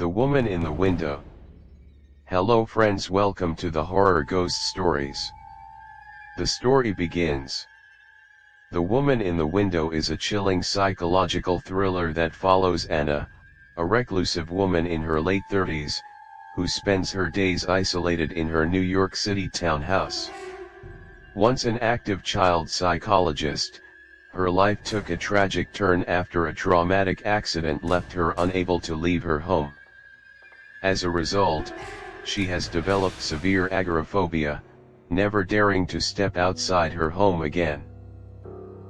The Woman in the Window. Hello friends, welcome to the Horror Ghost Stories. The story begins. The Woman in the Window is a chilling psychological thriller that follows Anna, a reclusive woman in her late 30s, who spends her days isolated in her New York City townhouse. Once an active child psychologist, her life took a tragic turn after a traumatic accident left her unable to leave her home. As a result, she has developed severe agoraphobia, never daring to step outside her home again.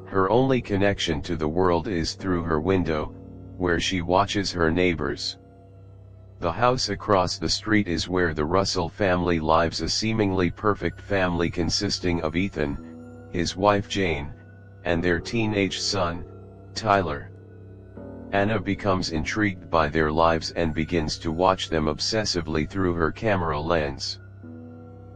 Her only connection to the world is through her window, where she watches her neighbors. The house across the street is where the Russell family lives, a seemingly perfect family consisting of Ethan, his wife Jane, and their teenage son, Tyler. Anna becomes intrigued by their lives and begins to watch them obsessively through her camera lens.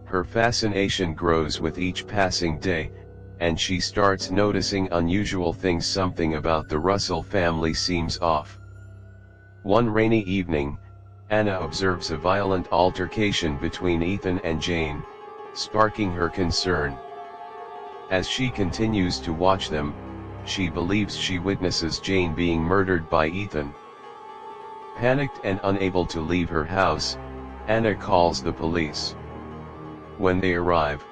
Her fascination grows with each passing day, and she starts noticing unusual things. Something about the Russell family seems off. One rainy evening, Anna observes a violent altercation between Ethan and Jane, sparking her concern. As she continues to watch them, she believes she witnesses Jane being murdered by Ethan. Panicked and unable to leave her house, Anna calls the police. When they arrive,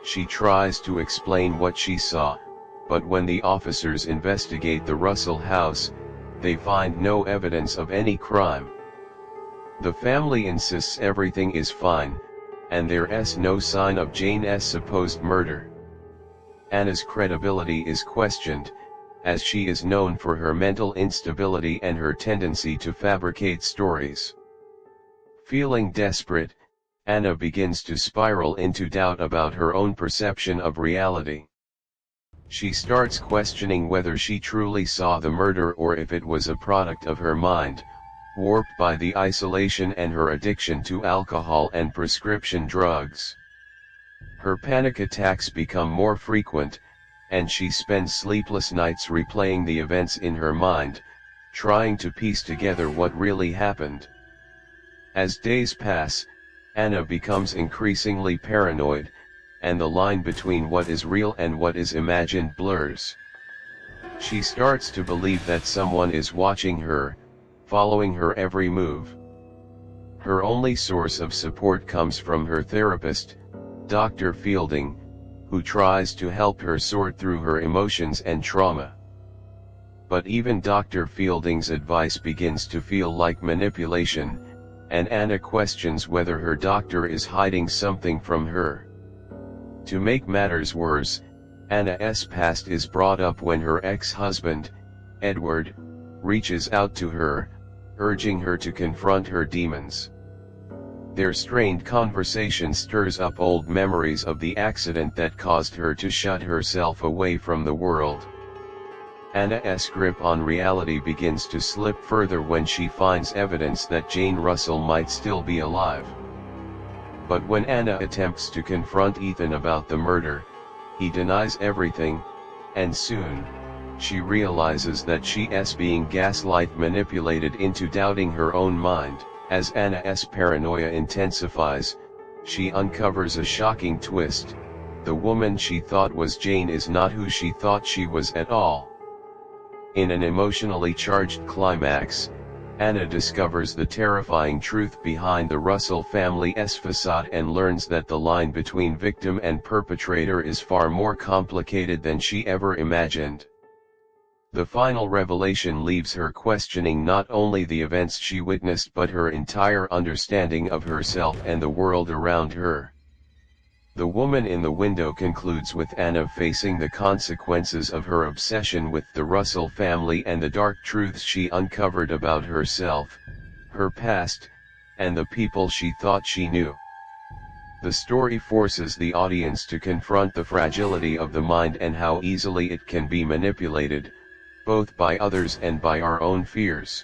she tries to explain what she saw, but when the officers investigate the Russell house, they find no evidence of any crime. The family insists everything is fine, and there's no sign of Jane's supposed murder. Anna's credibility is questioned, as she is known for her mental instability and her tendency to fabricate stories. Feeling desperate, Anna begins to spiral into doubt about her own perception of reality. She starts questioning whether she truly saw the murder or if it was a product of her mind, warped by the isolation and her addiction to alcohol and prescription drugs. Her panic attacks become more frequent, and she spends sleepless nights replaying the events in her mind, trying to piece together what really happened. As days pass, Anna becomes increasingly paranoid, and the line between what is real and what is imagined blurs. She starts to believe that someone is watching her, following her every move. Her only source of support comes from her therapist, Dr. Fielding, who tries to help her sort through her emotions and trauma. But even Dr. Fielding's advice begins to feel like manipulation, and Anna questions whether her doctor is hiding something from her. To make matters worse, Anna's past is brought up when her ex-husband, Edward, reaches out to her, urging her to confront her demons. Their strained conversation stirs up old memories of the accident that caused her to shut herself away from the world. Anna's grip on reality begins to slip further when she finds evidence that Jane Russell might still be alive. But when Anna attempts to confront Ethan about the murder, he denies everything, and soon, she realizes that she's being gaslight manipulated into doubting her own mind. As Anna's paranoia intensifies, she uncovers a shocking twist: the woman she thought was Jane is not who she thought she was at all. In an emotionally charged climax, Anna discovers the terrifying truth behind the Russell family's facade and learns that the line between victim and perpetrator is far more complicated than she ever imagined. The final revelation leaves her questioning not only the events she witnessed but her entire understanding of herself and the world around her. The Woman in the Window concludes with Anna facing the consequences of her obsession with the Russell family and the dark truths she uncovered about herself, her past, and the people she thought she knew. The story forces the audience to confront the fragility of the mind and how easily it can be manipulated, both by others and by our own fears.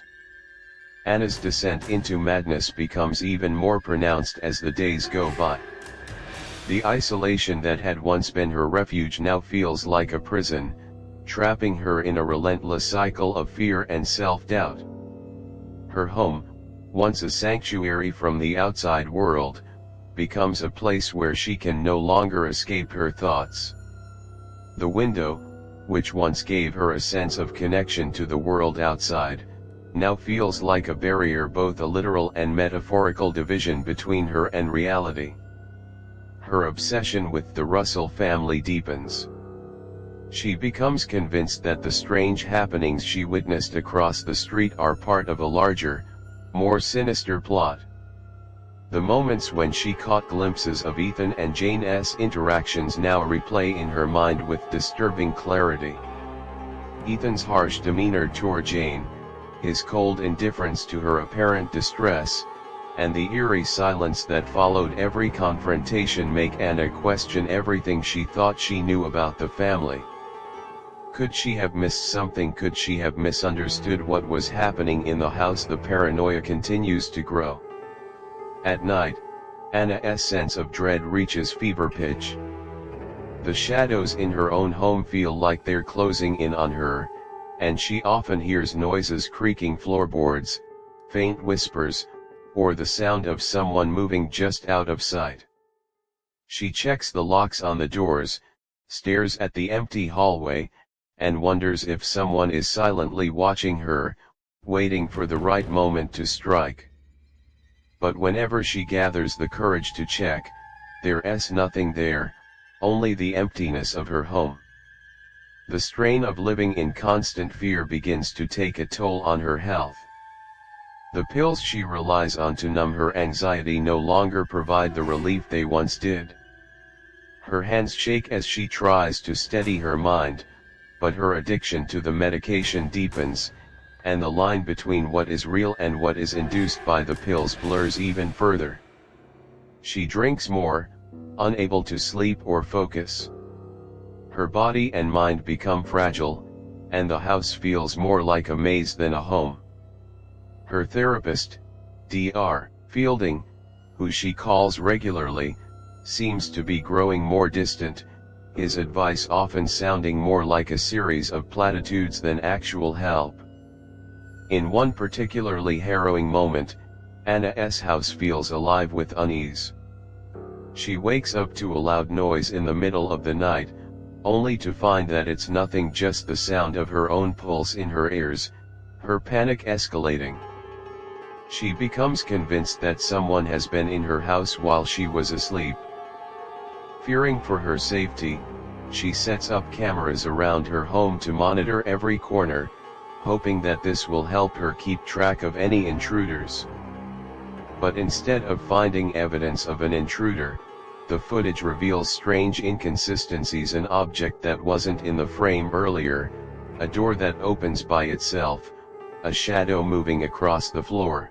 Anna's descent into madness becomes even more pronounced as the days go by. The isolation that had once been her refuge now feels like a prison, trapping her in a relentless cycle of fear and self-doubt. Her home, once a sanctuary from the outside world, becomes a place where she can no longer escape her thoughts. The window, which once gave her a sense of connection to the world outside, now feels like a barrier, both a literal and metaphorical division between her and reality. Her obsession with the Russell family deepens. She becomes convinced that the strange happenings she witnessed across the street are part of a larger, more sinister plot. The moments when she caught glimpses of Ethan and Jane's interactions now replay in her mind with disturbing clarity. Ethan's harsh demeanor toward Jane, his cold indifference to her apparent distress, and the eerie silence that followed every confrontation make Anna question everything she thought she knew about the family. Could she have missed something? Could she have misunderstood what was happening in the house? The paranoia continues to grow. At night, Anna's sense of dread reaches fever pitch. The shadows in her own home feel like they're closing in on her, and she often hears noises, creaking floorboards, faint whispers, or the sound of someone moving just out of sight. She checks the locks on the doors, stares at the empty hallway, and wonders if someone is silently watching her, waiting for the right moment to strike. But whenever she gathers the courage to check, there's nothing there, only the emptiness of her home. The strain of living in constant fear begins to take a toll on her health. The pills she relies on to numb her anxiety no longer provide the relief they once did. Her hands shake as she tries to steady her mind, but her addiction to the medication deepens, and the line between what is real and what is induced by the pills blurs even further. She drinks more, unable to sleep or focus. Her body and mind become fragile, and the house feels more like a maze than a home. Her therapist, Dr. Fielding, who she calls regularly, seems to be growing more distant, his advice often sounding more like a series of platitudes than actual help. In one particularly harrowing moment, Anna's house feels alive with unease. She wakes up to a loud noise in the middle of the night, only to find that it's nothing, just the sound of her own pulse in her ears, her panic escalating. She becomes convinced that someone has been in her house while she was asleep. Fearing for her safety, she sets up cameras around her home to monitor every corner, hoping that this will help her keep track of any intruders. But instead of finding evidence of an intruder, the footage reveals strange inconsistencies: an object that wasn't in the frame earlier, a door that opens by itself, a shadow moving across the floor.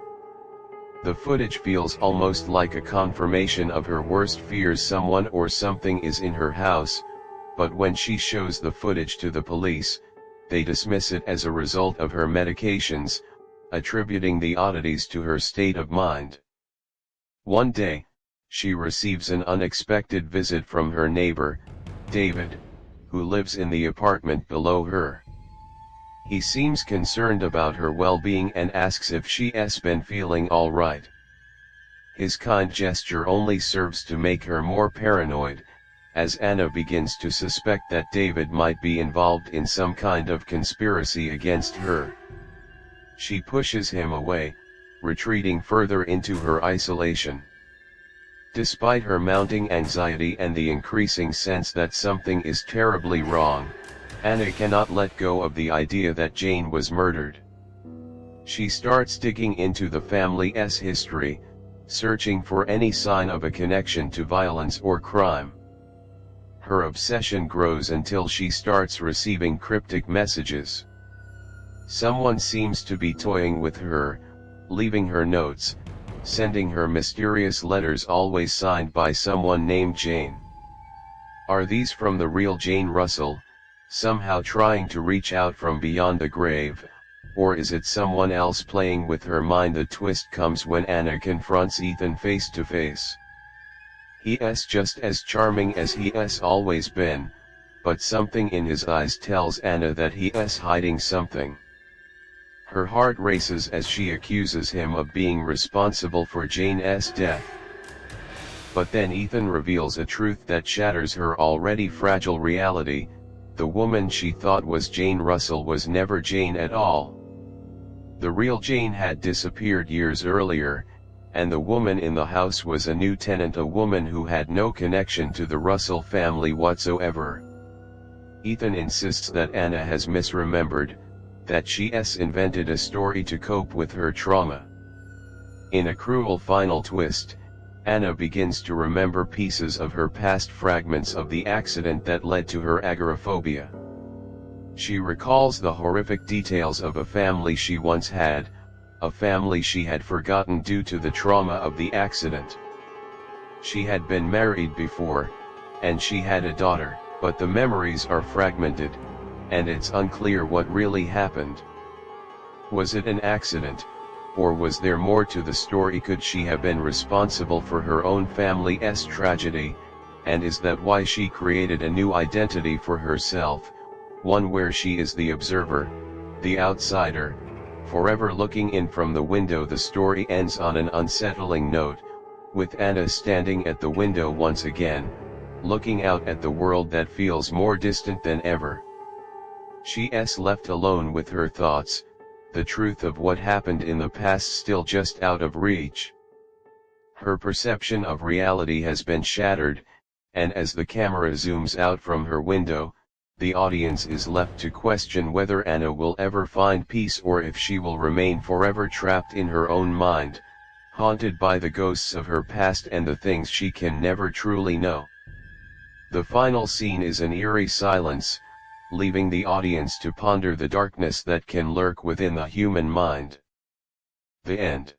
The footage feels almost like a confirmation of her worst fears: someone or something is in her house, but when she shows the footage to the police, they dismiss it as a result of her medications, attributing the oddities to her state of mind. One day, she receives an unexpected visit from her neighbor, David, who lives in the apartment below her. He seems concerned about her well-being and asks if she's been feeling all right. His kind gesture only serves to make her more paranoid, as Anna begins to suspect that David might be involved in some kind of conspiracy against her. She pushes him away, retreating further into her isolation. Despite her mounting anxiety and the increasing sense that something is terribly wrong, Anna cannot let go of the idea that Jane was murdered. She starts digging into the family's history, searching for any sign of a connection to violence or crime. Her obsession grows until she starts receiving cryptic messages. Someone seems to be toying with her, leaving her notes, sending her mysterious letters, always signed by someone named Jane. Are these from the real Jane Russell, somehow trying to reach out from beyond the grave, or is it someone else playing with her mind? The twist comes when Anna confronts Ethan face to face. He's just as charming as he's always been, but something in his eyes tells Anna that he's hiding something. Her heart races as she accuses him of being responsible for Jane's death. But then Ethan reveals a truth that shatters her already fragile reality: the woman she thought was Jane Russell was never Jane at all. The real Jane had disappeared years earlier, and the woman in the house was a new tenant, a woman who had no connection to the Russell family whatsoever. Ethan insists that Anna has misremembered, that she's invented a story to cope with her trauma. In a cruel final twist, Anna begins to remember pieces of her past, fragments of the accident that led to her agoraphobia. She recalls the horrific details of a family she once had, a family she had forgotten due to the trauma of the accident. She had been married before, and she had a daughter, but the memories are fragmented, and it's unclear what really happened. Was it an accident, or was there more to the story? Could she have been responsible for her own family's tragedy, and is that why she created a new identity for herself, one where she is the observer, the outsider, forever looking in from the window? The story ends on an unsettling note, with Anna standing at the window once again, looking out at the world that feels more distant than ever. She's left alone with her thoughts, the truth of what happened in the past still just out of reach. Her perception of reality has been shattered, and as the camera zooms out from her window, the audience is left to question whether Anna will ever find peace or if she will remain forever trapped in her own mind, haunted by the ghosts of her past and the things she can never truly know. The final scene is an eerie silence, leaving the audience to ponder the darkness that can lurk within the human mind. The end.